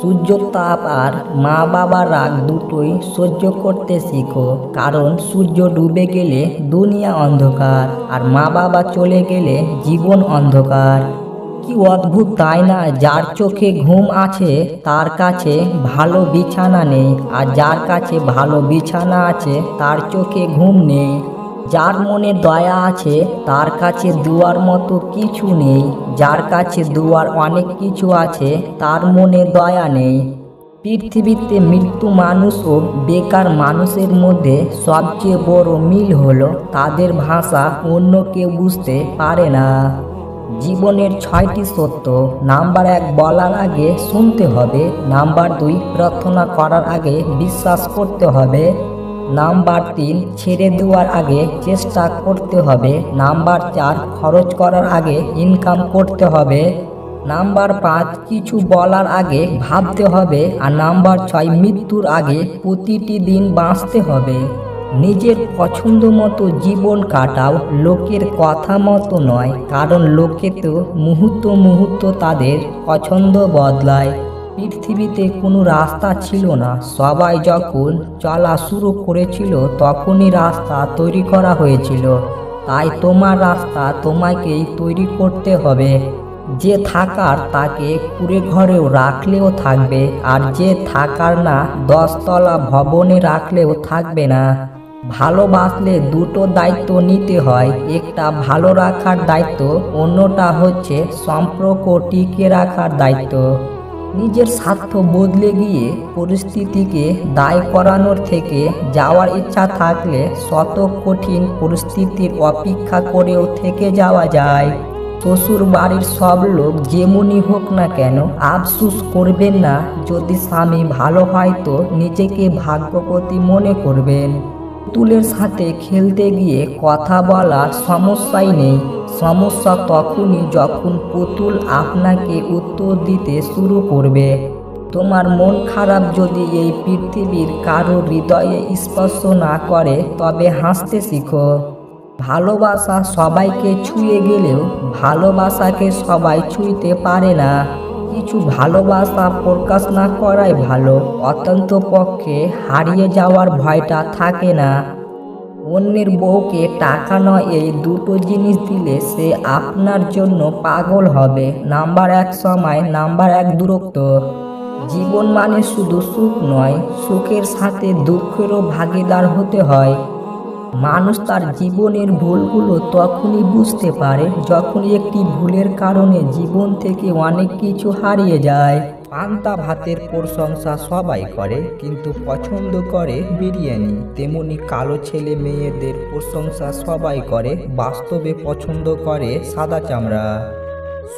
সূর্যের তাপ আর মা বাবার রাগ দুটোই সহ্য করতে শিখো, কারণ সূর্য ডুবে গেলে দুনিয়া অন্ধকার আর মা বাবা চলে গেলে জীবন অন্ধকার। কি অদ্ভুত তাই না, যার চোখে ঘুম আছে তার কাছে ভালো বিছানা নেই, আর যার কাছে ভালো বিছানা আছে তার চোখে ঘুম নেই। যার মনে দয়া আছে তার কাছে দুয়ার মতো কিছু নেই, যার কাছে দুয়ার অনেক কিছু আছে তার মনে দয়া নেই। পৃথিবীতে মৃত্যু মানুষ ও বেকার মানুষের মধ্যে সবচেয়ে বড় মিল হলো তাদের ভাষা অন্য কেউ বুঝতে পারে না। জীবনের 6টি সত্য। নাম্বার 1, বলার আগে শুনতে হবে। নাম্বার 2, প্রার্থনা করার আগে বিশ্বাস করতে হবে। নাম্বার 3, ছেড়ে দেওয়ার আগে চেষ্টা করতে হবে। নাম্বার 4, খরচ করার আগে ইনকাম করতে হবে। নাম্বার 5, কিছু বলার আগে ভাবতে হবে। আর নাম্বার 6, মৃত্যুর আগে প্রতিটি দিন বাঁচতে হবে। নিজের পছন্দ মতো জীবন কাটাও, লোকের কথা মতো নয়, কারণ লোকে তো মুহূর্ত মুহূর্ত তাদের পছন্দ বদলায়। পৃথিবীতে কোনো রাস্তা ছিল না, সবাই যখন চলা শুরু করেছিল তখনই রাস্তা তৈরি করা হয়েছিল। তাই তোমার রাস্তা তোমাকেই তৈরি করতে হবে। যে থাকার তাকে কুঁড়ে ঘরেও রাখলেও থাকবে, আর যে থাকার না 10 তলা ভবনে রাখলেও থাকবে না। ভালোবাসলে দুটো দায়িত্ব নিতে হয়, একটা ভালো রাখার দায়িত্ব, অন্যটা হচ্ছে সম্পর্ক টিকিয়ে রাখার দায়িত্ব। নিজের স্বার্থ বদলে গিয়ে পরিস্থিতিকে দায় করানোর থেকে যাওয়ার ইচ্ছা থাকলে শত কঠিন পরিস্থিতির অপেক্ষা করেও থেকে যাওয়া যায়। শ্বশুর বাড়ির সব লোক যেমনই হোক না কেন, আফসোস করবেন না। যদি স্বামী ভালো হয় তো নিজেকে ভাগ্যবতী মনে করবেন। পুতুলের সাথে খেলতে গিয়ে কথা বলার সমস্যাই নেই, সমস্যা তখনই যখন পুতুল আপনাকে উত্তর দিতে শুরু করবে। তোমার মন খারাপ যদি এই পৃথিবীর কারো হৃদয়ে স্পর্শ না করে তবে হাসতে শিখো। ভালোবাসা সবাইকে ছুঁয়ে গেলেও ভালোবাসাকে সবাই ছুঁইতে পারে না। কিছু ভালোবাসা প্রকাশ না করাই ভালো, অত্যন্ত পক্ষে হারিয়ে যাওয়ার ভয়টা থাকে না। অন্যের বউকে টাকা নয়, এই দুটো জিনিস দিলে সে আপনার জন্য পাগল হবে। নাম্বার 1 সময়, নাম্বার 1 দূরত্ব। জীবন মানে শুধু সুখ নয়, সুখের সাথে দুঃখেরও ভাগিদার হতে হয়। মানুষ তার জীবনের ভুলগুলো তখনই বুঝতে পারে যখন একটি ভুলের কারণে জীবন থেকে অনেক কিছু হারিয়ে যায়। পান্তা ভাতের প্রশংসা সবাই করে, কিন্তু পছন্দ করে বিরিয়ানি। তেমনি কালো ছেলে মেয়েদের প্রশংসা সবাই করে, বাস্তবে পছন্দ করে সাদা চামড়া।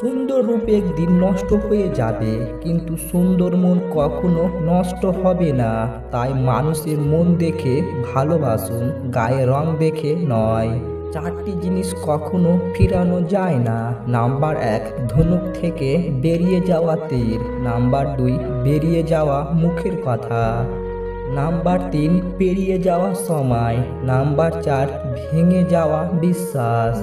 সুন্দর রূপ একদিন নষ্ট হয়ে যাবে, কিন্তু সুন্দর মন কখনো নষ্ট হবে না। তাই মানুষের মন দেখে ভালোবাসুন, গায়ে রং দেখে নয়। 4টি জিনিস কখনো ফিরানো যায় না। নাম্বার 1, ধনুক থেকে বেরিয়ে যাওয়া তীর। নাম্বার 2, বেরিয়ে যাওয়া মুখের কথা। নাম্বার 3, পেরিয়ে যাওয়া সময়। নাম্বার 4, ভেঙে যাওয়া বিশ্বাস।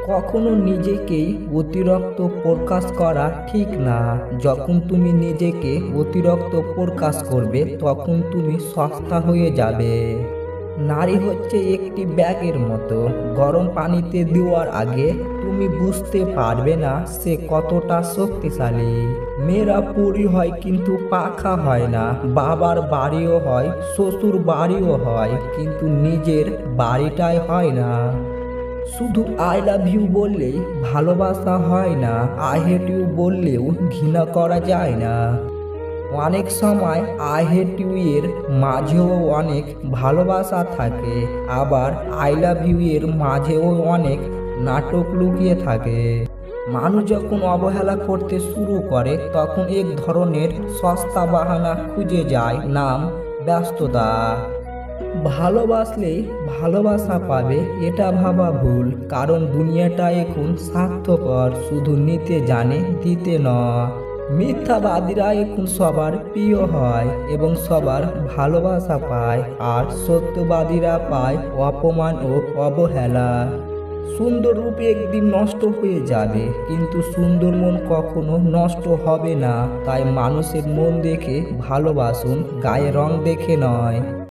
কখনো নিজেকেই অতিরিক্ত প্রকাশ করা ঠিক না। যখন তুমি নিজেকে অতিরিক্ত প্রকাশ করবে তখন তুমি সস্তা হয়ে যাবে। নারী হচ্ছে একটি ব্যাগের মতো, গরম পানিতে দেওয়ার আগে তুমি বুঝতে পারবে না সে কতটা শক্তিশালী। মেয়েরা পরী হয় কিন্তু পাখা হয় না। বাবার বাড়িও হয়, শ্বশুর বাড়িও হয়, কিন্তু নিজের বাড়িটাই হয় না। শুধু আই লাভ ইউ বললেই ভালোবাসা হয় না, আই হেট ইউ বললেও ঘৃণা করা যায় না। অনেক সময় আই হেট ইউ এর মাঝেও অনেক ভালোবাসা থাকে, আবার আই লাভ ইউ এর মাঝেও অনেক নাটক লুকিয়ে থাকে। মানুষ যখন অবহেলা করতে শুরু করে তখন এক ধরনের সস্তা বাহানা খুঁজে যায়, নাম ব্যস্ততা। ভালোবাসলেই ভালোবাসা পাবে এটা ভাবা ভুল, কারণ দুনিয়াটা এখন স্বার্থপর, শুধু নিতে জানে দিতে নয়। মিথ্যাবাদীরা এখন সবার প্রিয় হয় এবং সবার ভালোবাসা পায়, আর সত্যবাদীরা পায় অপমান ও অবহেলা। সুন্দর রূপ একদিন নষ্ট হয়ে যাবে, কিন্তু সুন্দর মন কখনো নষ্ট হবে না। তাই মানুষের মন দেখে ভালোবাসুন, গায়ে রং দেখে নয়।